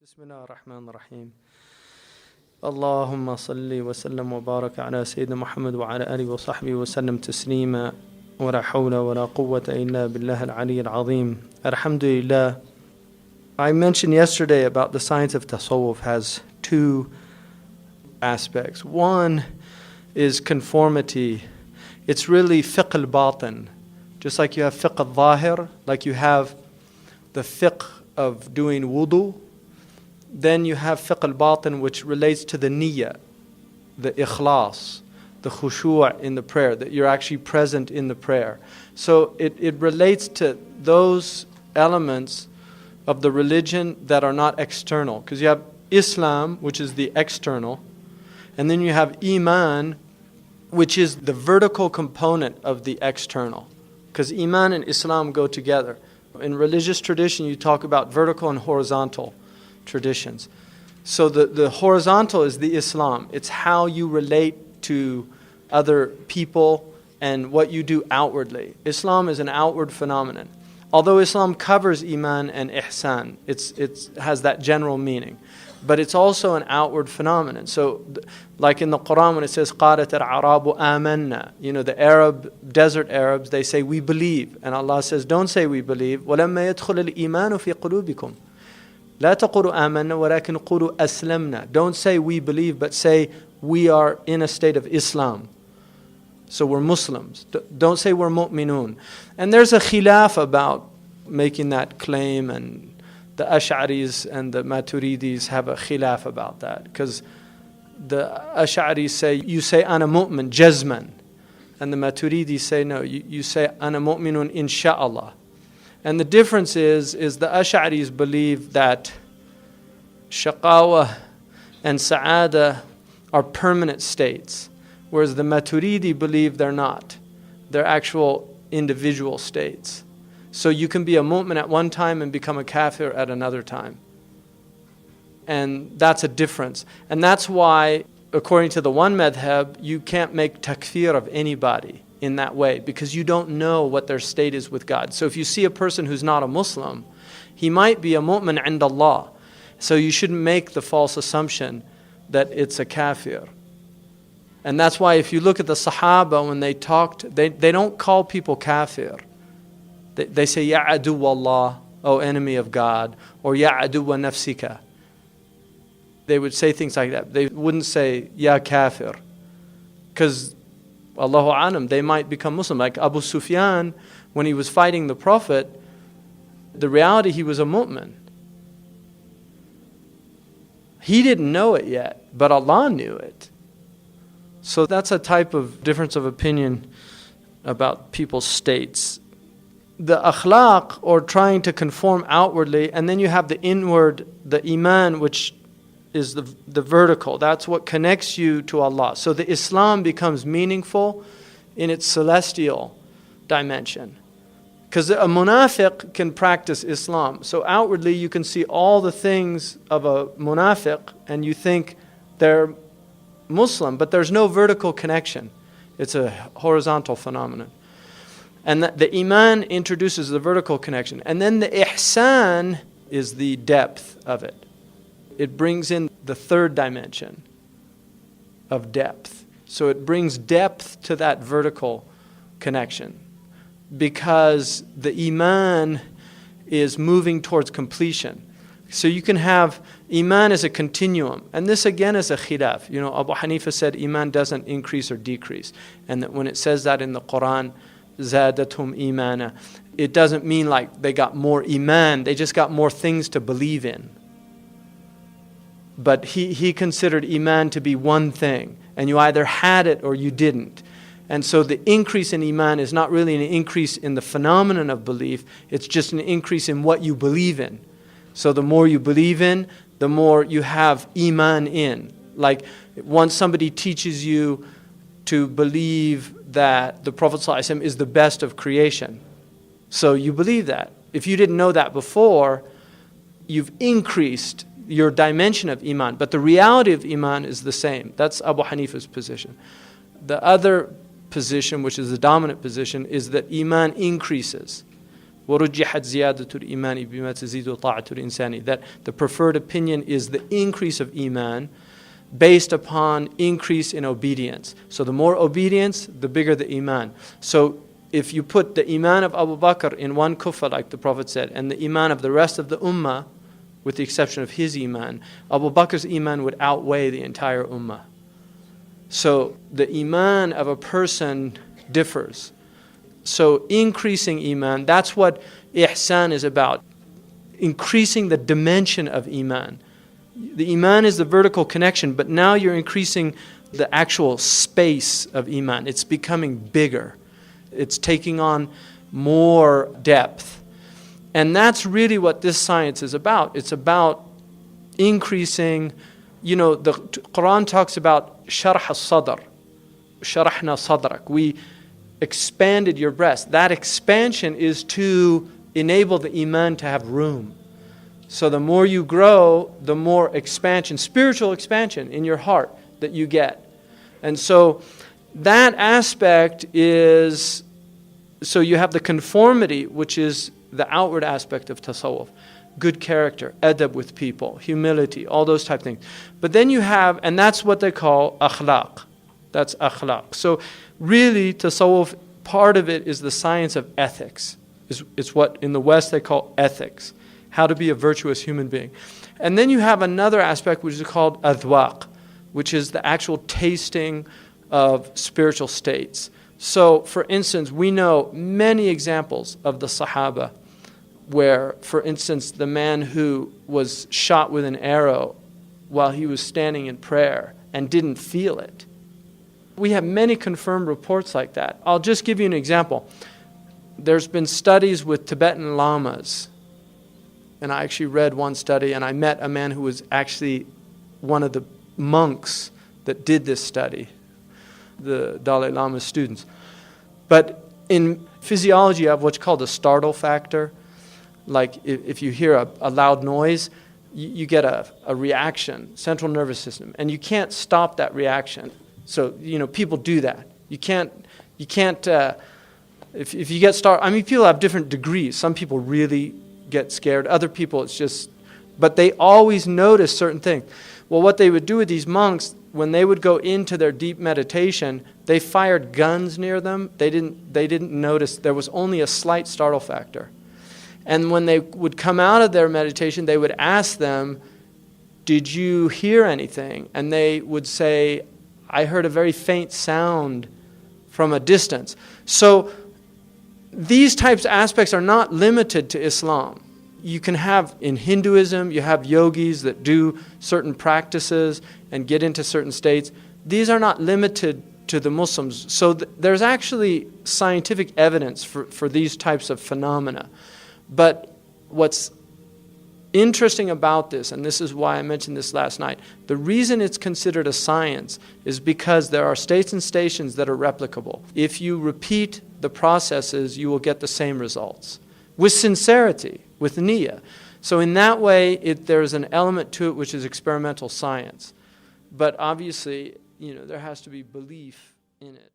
بسم الله الرحمن الرحيم اللهم صل وسلم وبارك على سيدنا محمد وعلى آله وصحبه وسلم تسليما ولا حول ولا قوة إلا بالله العلي العظيم. Alhamdulillah. I mentioned yesterday about the science of tasawwuf has two aspects. One is conformity. It's really fiqh al-batin. Just like you have fiqh al-zahir, like you have the fiqh of doing wudu, then you have fiqh al-batin, which relates to the niyyah, the ikhlas, the khushu' in the prayer, that you're actually present in the prayer. So it relates to those elements of the religion that are not external. Because you have Islam, which is the external, and then you have Imaan, which is the vertical component of the external. Because Iman and Islam go together. In religious tradition, you talk about vertical and horizontal traditions. So the horizontal is the Islam. It's how you relate to other people and what you do outwardly. Islam is an outward phenomenon. Although Islam covers Iman and Ihsan, it has that general meaning. But it's also an outward phenomenon. So like in the Quran when it says قَالَتَ الْعَرَابُ آمَنَّا, the desert Arabs, they say we believe. And Allah says, don't say we believe. وَلَمَّا يَدْخُلِ الْإِيمَانُ فِي قُلُوبِكُمْ لا تقولوا آمنا ولكن قولوا أسلمنا. Don't say we believe, but say we are in a state of Islam. So we're Muslims. Don't say we're mu'minun. And there's a khilaf about making that claim, and the Ash'aris and the Maturidis have a khilaf about that. Because the Ash'aris say, you say ana mu'min, jazman. And the Maturidis say, no, you say ana mu'minun insha'Allah. And the difference is the Ash'aris believe that shaqawa and sa'ada are permanent states, whereas the Maturidi believe they're not. They're actual individual states. So you can be a mu'min at one time and become a kafir at another time. And that's a difference. And that's why, according to the one madhab, you can't make takfir of anybody in that way, because you don't know what their state is with God. So if you see a person who's not a Muslim, he might be a mu'min 'inda Allah. So you shouldn't make the false assumption that it's a kafir. And that's why if you look at the Sahaba, when they talked, they don't call people kafir. They say, Ya adu Allah, O enemy of God, or Ya adu wa nafsika. They would say things like that. They wouldn't say, Ya kafir. Because Allahu Alam, they might become Muslim. Like Abu Sufyan, when he was fighting the Prophet, the reality he was a mu'min. He didn't know it yet, but Allah knew it. So that's a type of difference of opinion about people's states. The akhlaq, or trying to conform outwardly, and then you have the inward, the iman, which is the vertical. That's what connects you to Allah. So the Islam becomes meaningful in its celestial dimension. Because a munafiq can practice Islam. So outwardly you can see all the things of a munafiq and you think they're Muslim, but there's no vertical connection. It's a horizontal phenomenon. And the iman introduces the vertical connection. And then the ihsan is the depth of it. It brings in the third dimension of depth. So it brings depth to that vertical connection. Because the iman is moving towards completion. So you can have iman as a continuum. And this again is a khilaf. Abu Hanifa said iman doesn't increase or decrease. And that when it says that in the Quran, zadathum imana, it doesn't mean like they got more iman, they just got more things to believe in. But he considered iman to be one thing. And you either had it or you didn't. And so the increase in iman is not really an increase in the phenomenon of belief. It's just an increase in what you believe in. So the more you believe in, the more you have iman in. Like once somebody teaches you to believe that the Prophet ﷺ is the best of creation. So you believe that. If you didn't know that before, you've increased your dimension of iman. But the reality of iman is the same. That's Abu Hanifa's position. The other position, which is the dominant position, is that iman increases. وَرُجِّحَتْ زِيَادَةُ الْإِيمَانِ بِمَا تَزِيدُ طَاعَةُ الْإِنسَانِ, that the preferred opinion is the increase of Iman based upon increase in obedience. So the more obedience, the bigger the Iman. So if you put the Iman of Abu Bakr in one kufa, like the Prophet said, and the Iman of the rest of the Ummah, with the exception of his Iman, Abu Bakr's Iman would outweigh the entire Ummah. So the Iman of a person differs. So increasing Iman, that's what Ihsan is about. Increasing the dimension of Iman. The Iman is the vertical connection, but now you're increasing the actual space of Iman. It's becoming bigger. It's taking on more depth. And that's really what this science is about. It's about increasing, the Quran talks about sharh al-sadr, sharahna sadrak. We expanded your breast. That expansion is to enable the Iman to have room. So the more you grow, the more expansion, spiritual expansion in your heart that you get. And so that aspect is, so you have the conformity, which is the outward aspect of tasawwuf. Good character, adab with people, humility, all those type of things. But then you have, and that's what they call akhlaq. That's akhlaq. So really, tasawwuf, part of it is the science of ethics. It's what in the West they call ethics. How to be a virtuous human being. And then you have another aspect which is called adwaq, which is the actual tasting of spiritual states. So, for instance, we know many examples of the Sahaba where, for instance, the man who was shot with an arrow while he was standing in prayer and didn't feel it. We have many confirmed reports like that. I'll just give you an example. There's been studies with Tibetan lamas, and I actually read one study, and I met a man who was actually one of the monks that did this study, the Dalai Lama's students. But in physiology, you have what's called a startle factor. Like if you hear a loud noise, you get a reaction, central nervous system, and you can't stop that reaction. So, people do that. You can't, if you get startled, people have different degrees. Some people really get scared. Other people, it's just, but they always notice certain things. Well, what they would do with these monks, when they would go into their deep meditation, they fired guns near them. They didn't notice. There was only a slight startle factor. And when they would come out of their meditation, they would ask them, "Did you hear anything?" And they would say, "I heard a very faint sound from a distance." So these types of aspects are not limited to Islam. You can have, in Hinduism, you have yogis that do certain practices and get into certain states. These are not limited to the Muslims. So there's actually scientific evidence for these types of phenomena. But what's interesting about this, and this is why I mentioned this last night, the reason it's considered a science is because there are states and stations that are replicable. If you repeat the processes, you will get the same results with sincerity, with niyyah. So in that way, there's an element to it which is experimental science. But obviously, there has to be belief in it.